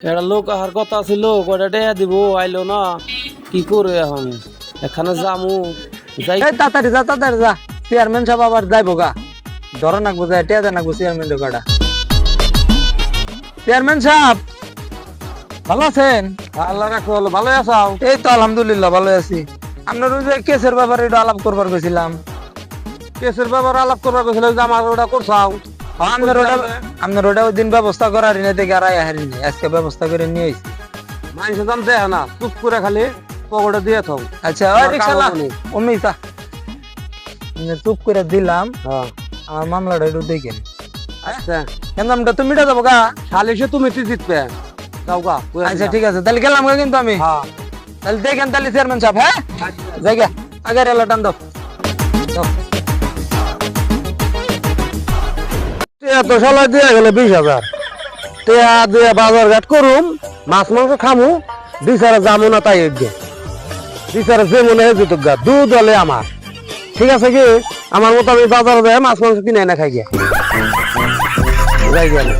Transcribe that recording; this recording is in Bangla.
একটা লোক আহার কথা ছিল কয়টা টেয়া দিব আইলো না কি করে এখন এখানে যামু যাই এই তাড়াতাড়ি যা চেয়ারম্যান সাহেব আবার যাইবো গা ধরো নাকবো যায় টেয়া দেয় নাকবো চেয়ারম্যান ঢোকাটা চেয়ারম্যান সাহেব ভালো আছেন? আল্লাহ রাখো ভালো ভালো আছাও? এই তো আলহামদুলিল্লাহ ভালো আছি। আপনার ওই যে কেসের ব্যাপারে একটু আলাপ করবার গেছিলাম। কেসের ব্যাপারে আলাপ করবার গেছিল যে আমার ওটা করছাও আপনার ওটা ওই দিন ব্যবস্থা করার এনে থেকে আর হারি নেই, আজকে ব্যবস্থা করে নিয়ে আইছি। মানুষ জান দেয় না চুপ করে খালি পকেটে দিয়ে থাও। আচ্ছা ওই রিকশালা অমনি তা চুপ করে দিলাম। হ্যাঁ আমার মামলাটা একটু দেখেন। আচ্ছা কেন নামটা তুমি মিটা যাবো গা? সালিশে তুমি জিতবে যাও গা। আচ্ছা ঠিক আছে তাহলে গেলাম গা কিন্তু আমি। হ্যাঁ তাহলে দেখেন তাহলে চেয়ারম্যান সাহেব। হ্যাঁ জায়গা আগে রেলা টান দাও। তো সালা দিয়ে গেলে 20,000 টেয়া দিয়ে বাজার ঘাট করুম মাছ মাংস খামু বিচারে যাবো না তাই বিচারে যে মনে হয় যেত গা দুধ হলে আমার ঠিক আছে কি আমার মতো আমি বাজারে যাই মাছ মাংস কিনে এনে খাই গিয়া যাই গেলে